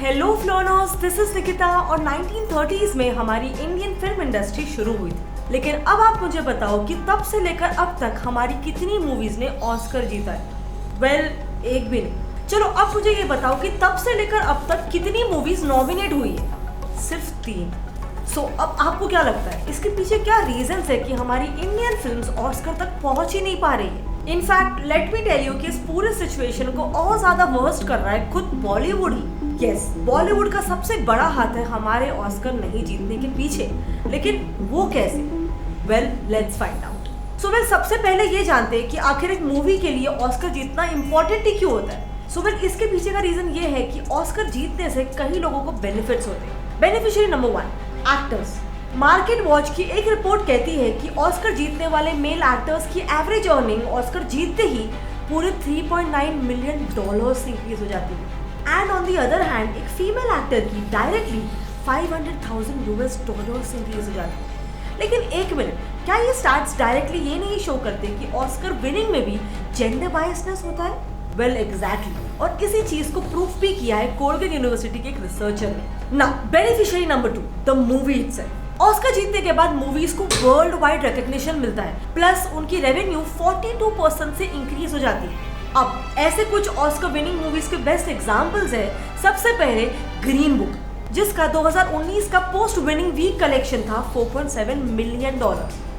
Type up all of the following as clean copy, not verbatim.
Hello फ्लोनोस, this is Nikita. और 1930s में हमारी इंडियन फिल्म इंडस्ट्री शुरू हुई थी, लेकिन अब आप मुझे बताओ कि तब से लेकर अब तक हमारी कितनी मूवीज ने ऑस्कर जीता है? वेल, एक भी नहीं। चलो अब मुझे ये बताओ कि तब से लेकर अब तक कितनी मूवीज नॉमिनेट हुई है? सिर्फ 3। सो अब आपको क्या लगता है इसके पीछे क्या रीजंस है कि हमारी इंडियन फिल्म्स ऑस्कर तक पहुंच ही नहीं पा रही है? In fact let me tell you कि इस पूरे सिचुएशन को और ज्यादा वर्स्ट कर रहा है खुद बॉलीवुड ही। यस, बॉलीवुड का सबसे बड़ा हाथ है हमारे ऑस्कर नहीं जीतने के पीछे, लेकिन वो कैसे? Well, let's find out. So well, सबसे पहले ये जानते हैं कि आखिर एक मूवी के लिए ऑस्कर जीतना इंपॉर्टेंट ही क्यों होता है। सो वेल, इसके पीछे का रीजन ये है कि ऑस्कर जीतने से कई लोगों को बेनिफिट्स होते हैं। Beneficiary number 1, actors. Market watch की एक रिपोर्ट कहती है कि ऑस्कर जीतने वाले मेल एक्टर्स की एवरेज अर्निंग ऑस्कर जीतते ही पूरे $3.9 मिलियन इंक्रीज हो जाती है। And on the other hand एक फीमेल एक्टर की डायरेक्टली $500,000 इंक्रीज हो जाती है। लेकिन एक मिनट, क्या ये स्टैट्स डायरेक्टली ये नहीं शो करते कि ऑस्कर विनिंग में भी जेंडर बायसनेस होता है? Well, exactly. और इसी चीज को प्रूफ भी किया है कोलगेट यूनिवर्सिटी के एक रिसर्चर ने। ना beneficiary number 2, the movie itself. Oscar जीतने के बाद मूवीज को वर्ल्ड वाइड रिकॉग्निशन मिलता है, प्लस उनकी रेवेन्यू 42% से इंक्रीज हो जाती है। अब ऐसे कुछ ऑस्कर विनिंग मूवीज के बेस्ट एग्जांपल्स है। सबसे पहले ग्रीन बुक, जिसका 2019 का पोस्ट विनिंग वीक कलेक्शन था $4.7 मिलियन।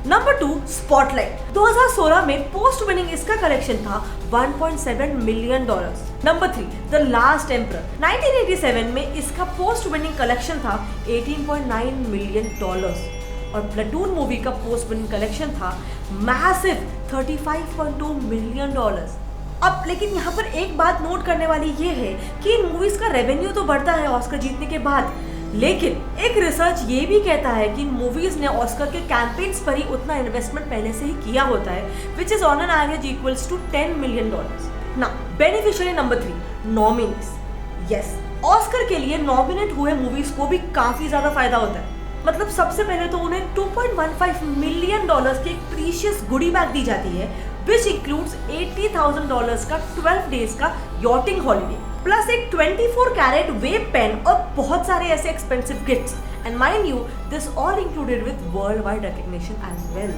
Number 2, spotlight. 2016 में पोस्ट विनिंग इसका कलेक्शन था $1.7 million. Number 3, the last emperor. 1987 में इसका पोस्ट विनिंग कलेक्शन था $18.9 मिलियन। और प्लेटून मूवी का पोस्ट विनिंग कलेक्शन था मैसिव $35.2 मिलियन। अब लेकिन यहाँ पर एक बात नोट करने वाली ये है कि इन मूवीज का रेवेन्यू तो बढ़ता है ऑस्कर जीतने के बाद, लेकिन एक रिसर्च ये भी कहता है कि इन मूवीज ने ऑस्कर के कैंपेन्स पर ही उतना इन्वेस्टमेंट पहले से ही किया होता है, which is on an average equals to $10 million. ना beneficiary number 3, nominees. Yes, Oscar के लिए नॉमिनेट हुए मूवीज को भी काफी ज्यादा फायदा होता है। मतलब सबसे पहले तो उन्हें $2.15 मिलियन की एक प्रीशियस गुडी बैग दी जाती है, विच इंक्लूड्स $80,000 का 12 डेज का यॉटिंग हॉलिडे, प्लस एक 24 कैरेट वेब पेन और बहुत सारे ऐसे expensive gifts. And mind you, this all included with world wide recognition as well.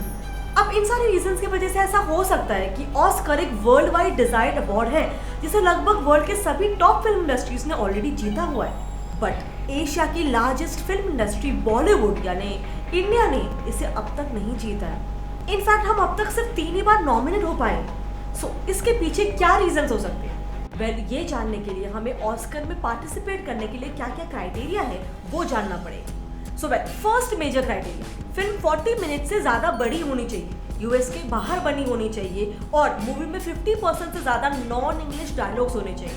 अब इन सारे रीजंस की वजह से ऐसा हो सकता है कि ऑस्कर एक वर्ल्ड वाइड डिजायर्ड अवार्ड है, जिसे लगभग वर्ल्ड के सभी टॉप फिल्म इंडस्ट्रीज ने ऑलरेडी जीता हुआ है। बट एशिया की लार्जेस्ट फिल्म इंडस्ट्री बॉलीवुड यानी इंडिया ने इसे अब तक नहीं जीता है। इनफैक्ट हम अब तक सिर्फ 3 ही बार नॉमिनेट हो पाए। सो इसके पीछे क्या रीजंस हो सकते हैं? वेल, ये जानने के लिए हमें ऑस्कर में पार्टिसिपेट करने के लिए क्या क्या क्राइटेरिया है वो जानना पड़ेगा। So well, first major criteria, film 40 minute से ज्यादा बड़ी होनी चाहिए, यूएस के बाहर बनी होनी चाहिए और मूवी में 50% से ज्यादा नॉन इंग्लिश डायलॉग्स होने चाहिए।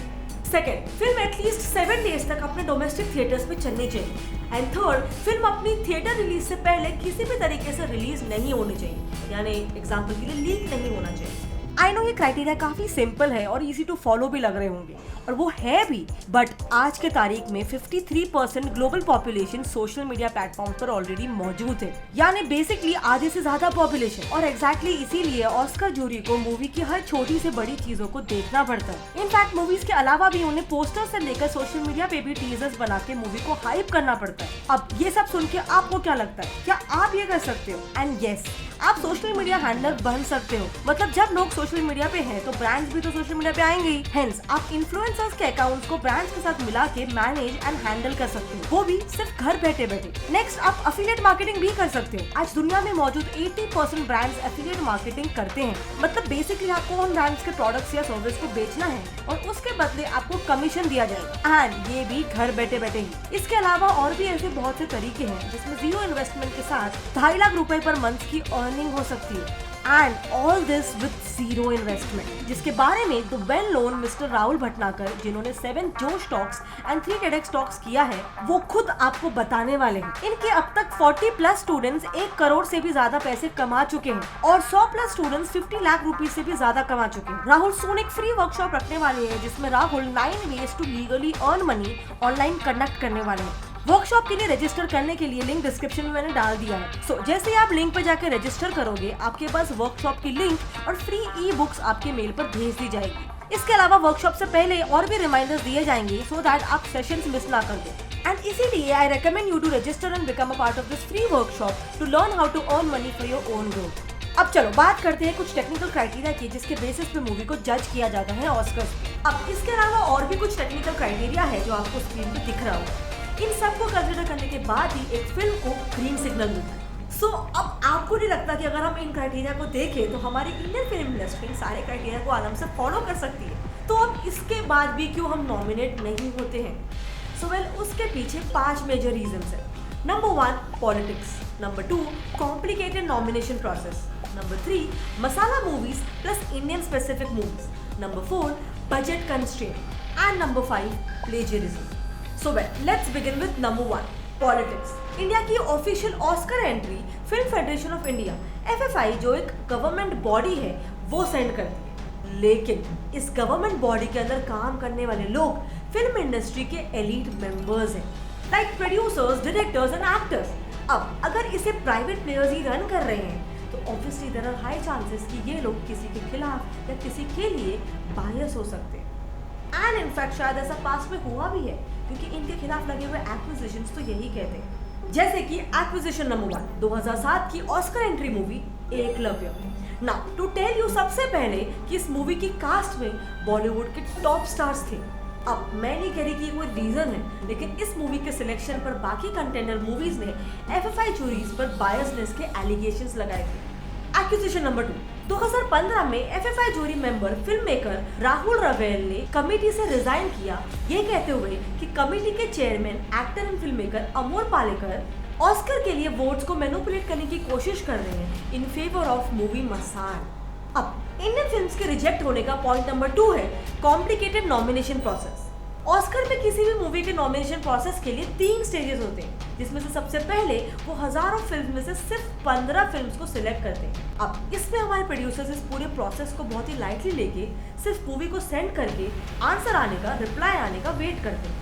सेकेंड, फिल्म एटलीस्ट 7 डेज तक अपने डोमेस्टिक थिएटर्स में चलनी चाहिए। एंड थर्ड, फिल्म अपनी थिएटर रिलीज से पहले किसी भी तरीके से रिलीज नहीं होनी चाहिए, यानी एग्जाम्पल के लिए लीक नहीं होना चाहिए। आई नो ये क्राइटेरिया काफी सिंपल है और इजी टू फॉलो भी लग रहे होंगे, और वो है भी, बट आज के तारीख में 53% global population social media platform पर ऑलरेडी मौजूद है, यानी बेसिकली आधे से ज्यादा पॉपुलेशन। और एग्जैक्टली इसीलिए ऑस्कर जूरी को मूवी की हर छोटी से बड़ी चीजों को देखना पड़ता है। इनफैक्ट मूवीज के अलावा भी उन्हें पोस्टर से लेकर सोशल मीडिया पे भी टीजर्स बना के मूवी को हाइप करना पड़ता है। अब ये सब सुन के आपको क्या लगता है, क्या आप ये कर सकते हो? एंड यस, आप सोशल मीडिया हैंडलर बन सकते हो। मतलब जब लोग सोशल मीडिया पे हैं तो ब्रांड्स भी तो सोशल मीडिया पे आएंगे ही। हेंस आप इन्फ्लुएंसर्स के अकाउंट्स को ब्रांड्स के साथ मिला के मैनेज एंड हैंडल कर सकते हो, वो भी सिर्फ घर बैठे बैठे। नेक्स्ट, आप एफिलिएट मार्केटिंग भी कर सकते हो। आज दुनिया में मौजूद 80% ब्रांड्स एफिलिएट मार्केटिंग करते हैं। मतलब बेसिकली आपको उन ब्रांड्स के प्रोडक्ट्स या सर्विस को बेचना है और उसके बदले आपको कमीशन दिया जाएगा, एंड ये भी घर बैठे बैठे ही। इसके अलावा और भी ऐसे बहुत से तरीके हैं जिसमें 0 इन्वेस्टमेंट के साथ 2.5 लाख रुपए पर मंथ की अर्निंग हो सकती है। And all this with 0 investment, जिसके बारे में the well known mister Rahul Bhatnagar, जिन्होंने 7 जोश टॉक्स एंड 3 TEDx टॉक्स किया है, वो खुद आपको बताने वाले हैं। इनके अब तक 40+ स्टूडेंट्स 1 करोड़ से भी ज्यादा पैसे कमा चुके हैं और 100+ स्टूडेंट्स 50 लाख रुपए से भी ज्यादा कमा चुके हैं। राहुल सोन एक फ्री वर्कशॉप रखने वाले हैं, जिसमें Rahul 9 ways to legally earn money online conduct करने वाले हैं। वर्कशॉप के लिए रजिस्टर करने के लिए लिंक डिस्क्रिप्शन में मैंने डाल दिया है। सो जैसे ही आप लिंक पर जाकर रजिस्टर करोगे, आपके पास वर्कशॉप की लिंक और फ्री ई बुक्स आपके मेल पर भेज दी जाएगी। इसके अलावा वर्कशॉप से पहले और भी रिमाइंडर्स दिए जाएंगे सो दैट आप सेशंस मिस ना कर दो। एंड इसीलिए I recommend you to register and become a part of this free workshop to learn how to earn money for your own growth. अब चलो बात करते हैं कुछ टेक्निकल क्राइटेरिया की जिसके बेसिस पे मूवी को जज किया जाता है ऑस्कर्स पे। अब इसके अलावा और भी कुछ टेक्निकल क्राइटेरिया है जो आपको स्क्रीन पे दिख रहा होगा। इन सबको कंसिडर करने के बाद ही एक फिल्म को ग्रीन सिग्नल मिलता है। सो अब आपको नहीं लगता कि अगर हम इन क्राइटेरिया को देखें तो हमारी इंडियन फिल्म इंडस्ट्री सारे क्राइटेरिया को आराम से फॉलो कर सकती है, तो अब इसके बाद भी क्यों हम नॉमिनेट नहीं होते हैं? सो वेल उसके पीछे 5 मेजर रीजंस है। Number 1 politics, number 2 complicated nomination process, number 3 masala movies plus Indian specific movies, number 4 budget constraint and number 5 plagiarism. So well let's begin with number 1 politics. India की official Oscar entry film federation of India FFI जो एक government body है वो send करती है, लेकिन इस government body के अंदर काम करने वाले लोग फिल्म इंडस्ट्री के एलीट मेंबर्स हैं, like producers, directors and actors. अब अगर इसे प्राइवेट प्लेयर्स ही रन कर रहे हैं तो obviously there are high chances कि ये लोग किसी के खिलाफ या किसी के लिए बायस हो सकते हैं। एंड इनफैक्ट शायद ऐसा पास्ट में हुआ भी है क्योंकि इनके खिलाफ लगे हुए एक्विजिशंस तो यही कहते हैं। जैसे कि एक्विजिशन नंबर 1 2007 की Oscar entry movie Eklavya. Now to tell you सबसे पहले कि इस मूवी की कास्ट में बॉलीवुड के टॉप स्टार्स थे। अब मैं नहीं कह रही कि ये कोई रीजन है, लेकिन इस मूवी के सिलेक्शन पर बाकी कंटेंडर मूवीज ने FFI जूरीज पर बायसनेस के एलिगेशंस लगाए थे। एक्विजिशन नंबर 2 2015 में FFI jury member film maker Rahul Rawail ने कमेटी से रिजाइन किया, ये कहते हुए कि कमेटी के chairman actor and film maker Amol Palekar Oscar के लिए वोट्स को मैनिपुलेट करने की कोशिश कर रहे हैं इन फेवर ऑफ मूवी मसान। अब इंडियन फिल्म्स के रिजेक्ट होने का पॉइंट नंबर 2 है कॉम्प्लिकेटेड नॉमिनेशन प्रोसेस। ऑस्कर में किसी भी मूवी के नॉमिनेशन प्रोसेस के लिए 3 स्टेजेस होते हैं, जिसमें से सबसे पहले वो हजारों फिल्म में से सिर्फ 15 फिल्म्स को सिलेक्ट करते हैं। अब इसमें हमारे प्रोड्यूसर्स इस पूरे प्रोसेस को बहुत ही लाइटली लेके सिर्फ मूवी को सेंड करके आंसर आने का, रिप्लाई आने का वेट करते हैं।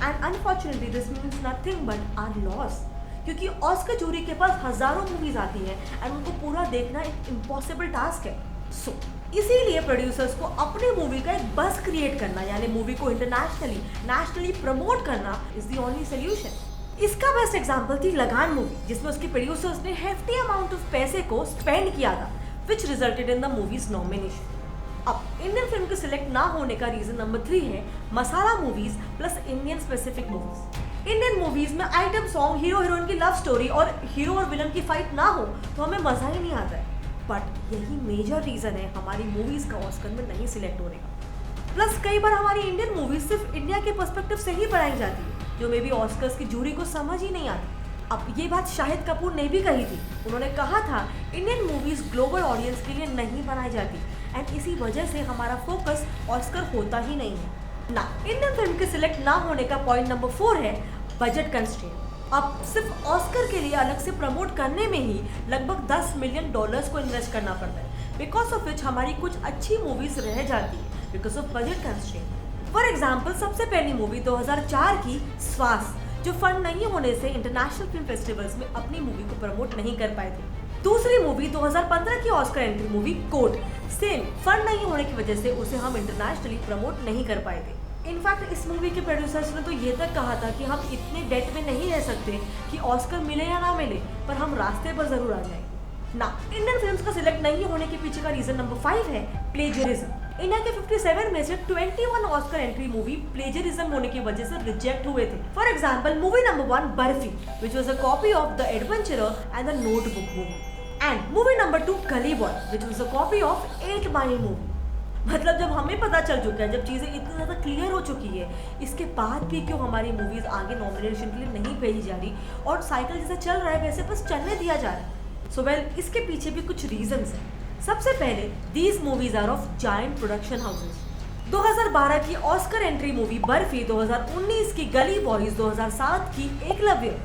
And unfortunately this means nothing but our loss, क्योंकि ऑस्कर जूरी के पास हजारों मूवीज आती हैं एंड उनको पूरा देखना एक इम्पॉसिबल टास्क है। सो इसीलिए प्रोड्यूसर्स को अपनी मूवी का एक बस क्रिएट करना, यानी मूवी को इंटरनेशनली, नेशनली प्रमोट करना इज द ओनली सोल्यूशन। इसका बेस्ट एग्जांपल थी लगान मूवी, जिसमें उसके प्रोड्यूसर्स ने हेफ्टी अमाउंट ऑफ पैसे को स्पेंड किया था, which resulted in the movies nomination. अब इंडियन फिल्म के सिलेक्ट ना होने का रीजन नंबर 3 है masala movies plus Indian specific movies. Indian movies में आइटम सॉन्ग, हीरो हीरोइन की लव स्टोरी और हीरो और विलन की फाइट ना हो तो हमें मजा ही नहीं आता है। बट यही मेजर रीजन है हमारी मूवीज का ऑस्कर में नहीं सिलेक्ट होने का। प्लस कई बार हमारी इंडियन मूवीज सिर्फ इंडिया के पर्सपेक्टिव से ही बनाई जाती है, जो मे बी ऑस्कर्स की जूरी को समझ ही नहीं आती। अब ये बात शाहिद कपूर ने भी कही थी। उन्होंने कहा था इंडियन मूवीज ग्लोबल ऑडियंस के लिए नहीं बनाई जाती एंड इसी वजह से हमारा फोकस ऑस्कर होता ही नहीं है ना। इंडियन फिल्म के सिलेक्ट ना होने का पॉइंट नंबर 4 है बजट कंस्ट्रेंट। अब सिर्फ ऑस्कर के लिए अलग से प्रमोट करने में ही लगभग $10 मिलियन को इन्वेस्ट करना पड़ता है, बिकॉज ऑफ विच हमारी कुछ अच्छी मूवीज रह जाती है because of budget constraint. For example सबसे पहली मूवी 2004 की स्वास, जो फंड नहीं होने से इंटरनेशनल फिल्म फेस्टिवल्स में अपनी मूवी को प्रमोट नहीं कर पाए थे। दूसरी मूवी 2015 की Oscar entry movie court, same fund नहीं होने की वजह से उसे हम इंटरनेशनली प्रमोट नहीं कर पाए थे। इनफैक्ट इस मूवी के प्रोड्यूसर्स ने तो ये तक कहा था कि हम इतने डेट में नहीं रह सकते कि ऑस्कर मिले या ना मिले, पर हम रास्ते पर जरूर आ जाएंगे ना। इंडियन फिल्म्स का सिलेक्ट नहीं होने के पीछे का रीजन नंबर 5 है प्लेजरिज्म। इंडिया के 57 में से 21 ऑस्कर एंट्री मूवी प्लेजरिज्म होने की वजह से रिजेक्ट हुए थे। For example movie number 1 barfi, which was a copy of the adventurer and the notebook movie, and movie number 2 गली boy, which was a copy of 8 mile movie. मतलब जब हमें पता चल चुका है, जब चीज़ें इतनी ज़्यादा क्लियर हो चुकी है, इसके बाद भी क्यों हमारी मूवीज़ आगे नॉमिनेशन के लिए नहीं भेजी जा रही और साइकिल जैसे चल रहा है वैसे बस चलने दिया जा रहा है। सो वेल इसके पीछे भी कुछ रीजंस हैं। सबसे पहले these movies are of giant production houses. 2012 की ऑस्कर एंट्री मूवी बर्फी, 2019 की गली बॉयज, 2007 की एकलव्य।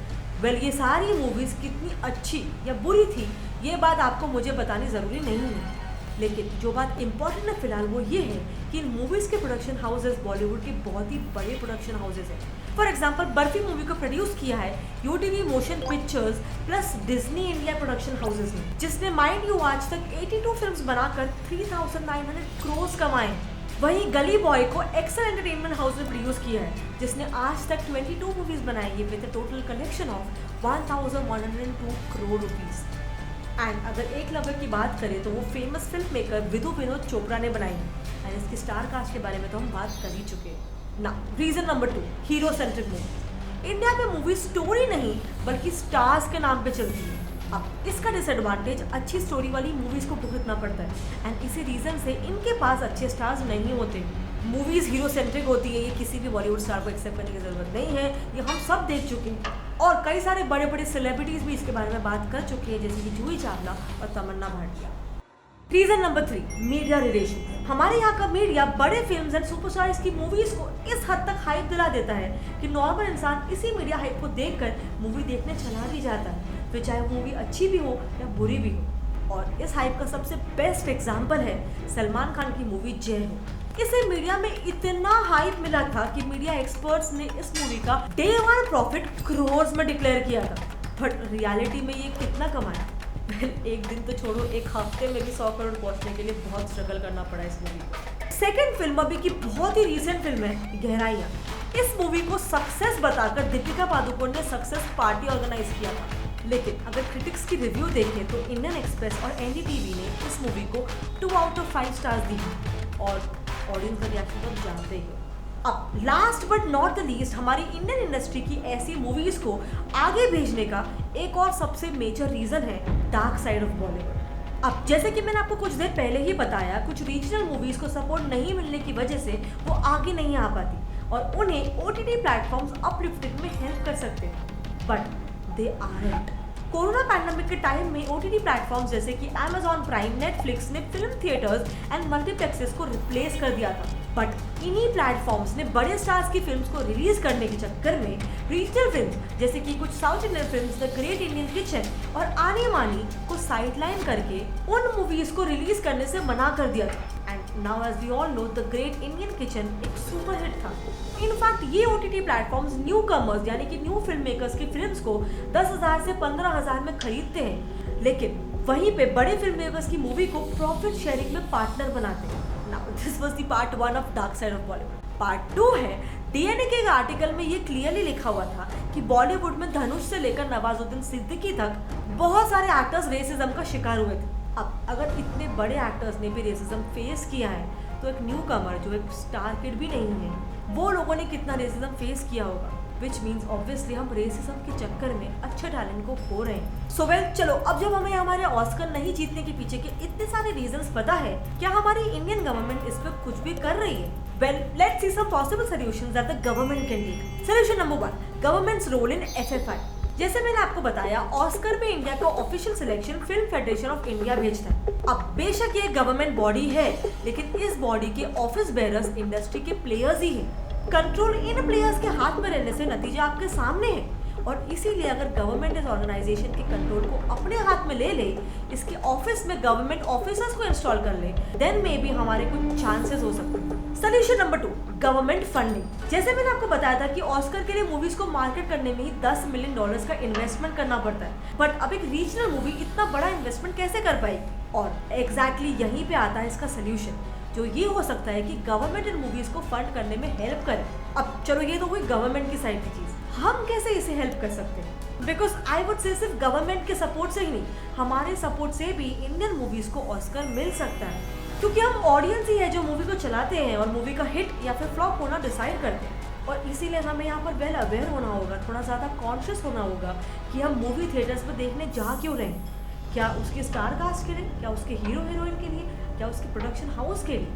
वेल ये सारी मूवीज कितनी अच्छी या बुरी थी ये बात आपको मुझे बतानी ज़रूरी नहीं है, लेकिन जो बात इम्पोर्टेंट है फिलहाल वो ये है कि इन मूवीज़ के प्रोडक्शन हाउसेस बॉलीवुड के बहुत ही बड़े प्रोडक्शन हाउसेस हैं। फॉर एग्जाम्पल बर्फी मूवी को प्रोड्यूस किया है UTV motion pictures plus Disney India production houses ने, जिसने माइंड यू आज तक 82 फिल्म्स बनाकर 3,900 करोड़ कमाए। वहीं गली बॉय को एक्सेल एंटरटेनमेंट हाउस ने प्रोड्यूस किया है, जिसने आज तक 22 मूवीज बनाई है with a total collection of 1102 crore rupees. And अगर एक लवर की बात करें तो वो famous film maker Vidhu Vinod Chopra ने बनाई है। एंड इसकी स्टार कास्ट के बारे में तो हम बात कर ही चुके हैं ना। Reason number 2, hero centric movie. India में मूवी स्टोरी नहीं बल्कि स्टार्स के नाम पे चलती है। अब इसका डिसएडवांटेज अच्छी स्टोरी वाली मूवीज को भुगतना पड़ता है एंड इसी रीजन से इनके पास अच्छे स्टार्स नहीं होते। मूवीज हीरो सेंट्रिक होती है, ये किसी भी बॉलीवुड स्टार को एक्सेप्ट करने की जरूरत नहीं है, ये हम सब देख चुके हैं। और कई सारे बड़े बड़े सेलिब्रिटीज भी इसके बारे में बात कर चुके हैं, जैसे कि जूही चावला और Tamannaah Bhatia. Reason number 3, media relation. हमारे यहाँ का मीडिया बड़े फिल्म्स एंड सुपरस्टार्स की मूवीज को इस हद तक हाइप दिला देता है कि नॉर्मल इंसान इसी मीडिया हाइप को देखकर मूवी देखने चला भी जाता है, फिर चाहे वो मूवी अच्छी भी हो या बुरी भी हो। और इस हाइप का सबसे बेस्ट एग्जाम्पल है सलमान खान की मूवी जय हो। इसे मीडिया में इतना हाइप मिला था कि मीडिया एक्सपर्ट्स ने इस मूवी का डे 1 प्रॉफिट करोड़ में डिक्लेयर किया था, बट रियलिटी में ये कितना कमाया? एक दिन तो छोड़ो, एक हफ्ते में भी 100 करोड़ पहुंचने के लिए बहुत स्ट्रगल करना पड़ा इस मूवी को। सेकेंड फिल्म अभी की बहुत ही रीसेंट फिल्म है गहराइयाँ। इस मूवी को सक्सेस बताकर दीपिका पादुकोण ने सक्सेस पार्टी ऑर्गेनाइज किया था, लेकिन अगर क्रिटिक्स की रिव्यू देखें तो इंडियन एक्सप्रेस और एनडीटीवी ने इस मूवी को 2 आउट ऑफ 5 स्टार्स दी है और ऑडियंस का रिएक्शन तो जानते ही हो। अब last but not the least, हमारी इंडियन इंडस्ट्री की ऐसी मूवीज को आगे भेजने का एक और सबसे मेजर रीजन है डार्क साइड ऑफ बॉलीवुड। अब जैसे कि मैंने आपको कुछ देर पहले ही बताया, कुछ रीजनल मूवीज को सपोर्ट नहीं मिलने की वजह से वो आगे नहीं आ पाती और उन्हें ओटीटी प्लेटफॉर्म्स अपलिफ्टिंग में हेल्प कर सकते हैं, but they aren't. Corona pandemic के टाइम में ओटीटी प्लेटफॉर्म्स जैसे कि Amazon प्राइम, नेटफ्लिक्स ने फिल्म थिएटर्स एंड मल्टीप्लेक्सेस को रिप्लेस कर दिया था, बट इन्हीं प्लेटफॉर्म्स ने बड़े स्टार्स की फिल्म्स को रिलीज करने के चक्कर में रीजनल फिल्म्स जैसे कि कुछ south Indian films the great Indian kitchen और आनी मानी को साइडलाइन करके उन मूवीज को रिलीज करने से मना कर दिया था। And now as we all know the great Indian kitchen एक सुपर हिट था। इनफैक्ट ये ओटीटी प्लेटफॉर्म्स न्यू कमर्स यानी कि न्यू फिल्म मेकर्स की फिल्म्स को 10,000 से 15,000 में खरीदते हैं, लेकिन वहीं पे बड़े फिल्म मेकर्स की मूवी को प्रॉफिट शेयरिंग में पार्टनर बनाते हैं। Now this was the part 1 of dark side of Bollywood. Part 2 है डीएनए के एक आर्टिकल में ये क्लियरली लिखा हुआ था कि बॉलीवुड में धनुष से लेकर नवाजुद्दीन सिद्दीकी तक बहुत सारे एक्टर्स रेसिज्म का शिकार हुए थे। अब अगर इतने बड़े एक्टर्स ने भी रेसिज्म फेस किया है तो एक न्यू कमर जो एक स्टार किड भी नहीं है, वो लोगों ने कितना रेसिज्म फेस किया होगा, विच मीन्स ऑब्वियसली हम रेसिज्म के चक्कर में अच्छे टैलेंट को खो रहे हैं। सो वेल चलो, अब जब हमें हमारे ऑस्कर नहीं जीतने के पीछे के इतने सारे रीजंस पता है, क्या हमारी इंडियन गवर्नमेंट इस पर कुछ भी कर रही है? Well let's see some possible solutions that the government can take. Solution number 1, government's role in FFI. जैसे मैंने आपको बताया, ऑस्कर में इंडिया का official selection film federation of India भेजता है। अब बेशक ये गवर्नमेंट बॉडी है, लेकिन इस बॉडी के ऑफिस बेयरर्स इंडस्ट्री के प्लेयर्स ही हैं। कंट्रोल इन प्लेयर्स के हाथ में रहने से नतीजा आपके सामने है और इसीलिए अगर गवर्नमेंट इस ऑर्गेनाइजेशन के कंट्रोल को अपने हाथ में ले ले, इसके ऑफिस में गवर्नमेंट ऑफिसर्स को इंस्टॉल कर ले, देन मे बी हमारे कुछ चांसेस हो सकते हैं। Solution number 2, government funding. जैसे मैंने आपको बताया था कि ऑस्कर के लिए मूवीज को मार्केट करने में ही $10 मिलियन का इन्वेस्टमेंट करना पड़ता है, बट अब एक रीजनल मूवी इतना बड़ा इन्वेस्टमेंट कैसे कर पाएगी? और एग्जैक्टली यहीं पे आता है इसका सोल्यूशन, जो ये हो सकता है कि गवर्नमेंट इन मूवीज को फंड करने में हेल्प करे। अब चलो, ये तो हुई गवर्नमेंट की साइड की चीज, हम कैसे इसे हेल्प कर सकते हैं? बिकॉज आई वुड से सिर्फ गवर्नमेंट के सपोर्ट से ही नहीं, हमारे सपोर्ट से भी इंडियन मूवीज को ऑस्कर मिल सकता है, क्योंकि हम ऑडियंस ही है जो मूवी को चलाते हैं और मूवी का हिट या फिर फ्लॉप होना डिसाइड करते हैं। और इसीलिए हमें यहाँ पर वेल अवेयर होना होगा, थोड़ा ज़्यादा कॉन्शियस होना होगा कि हम मूवी थिएटर्स में देखने जा क्यों रहे हैं। क्या उसके स्टार कास्ट के लिए, क्या उसके हीरो हीरोइन के लिए, क्या उसके प्रोडक्शन हाउस के लिए,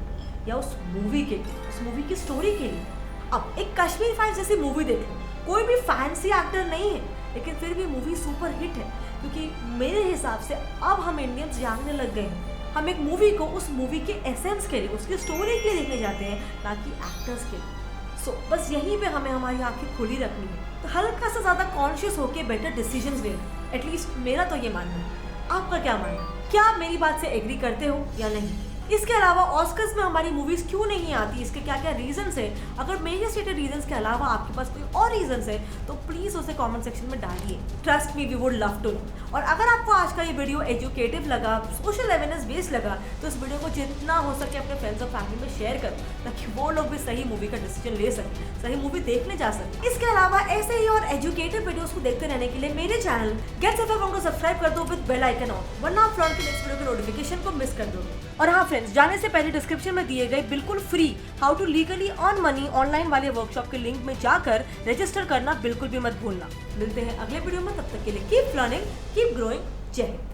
या उस मूवी के लिए, उस मूवी की स्टोरी के लिए? अब एक कश्मीर फाइल्स जैसी मूवी देख लो, कोई भी फैंसी एक्टर नहीं है, लेकिन फिर भी मूवी सुपर हिट है, क्योंकि मेरे हिसाब से अब हम इंडियंस जानने लग गए हैं, हम एक मूवी को उस मूवी के एसेंस के लिए, उसकी स्टोरी के लिए देखने जाते हैं, ना कि एक्टर्स के लिए। सो बस यहीं पे हमें हमारी आंखें खुली रखनी है, तो हल्का सा ज़्यादा कॉन्शियस होकर बेटर डिसीजंस लेना। एटलीस्ट मेरा तो ये मानना है, आपका क्या मानना है? क्या आप मेरी बात से एग्री करते हो या नहीं? इसके अलावा ऑस्कर्स में हमारी मूवीज क्यों नहीं आती, इसके क्या क्या रीजंस है? अगर मेरे स्टेटेड रीजंस के अलावा आपके आपके पास कोई और रीजन है तो प्लीज उसे कमेंट सेक्शन में डालिए। Trust me, we would love to know. और अगर आपको आज का ये वीडियो एजुकेटिव लगा, सोशल अवेयरनेस बेस्ड लगा, तो इस वीडियो को जितना हो सके अपने फ्रेंड्स और फैमिली में शेयर करें ताकि वो लोग भी सही मूवी का डिसीजन ले सकें, सही मूवी देखने जा सकें। इसके अलावा ऐसे ही और एजुकेटिव वीडियोस को देखते रहने के लिए मेरे चैनल गेट सेफ को सब्सक्राइब कर दो विद बेल आइकन ऑन, वरना आप फ्रॉड के नेक्स्ट वीडियो के नोटिफिकेशन को मिस कर दोगे। और हाँ फ्रेंड्स, जाने से पहले डिस्क्रिप्शन में दिए गए बिल्कुल free how to legally earn money online वाले वर्कशॉप के लिंक में जाकर रजिस्टर करना बिल्कुल भी मत भूलना। मिलते हैं अगले वीडियो में, तब तक के लिए कीप लर्निंग, कीप ग्रोइंग। जय हिंद।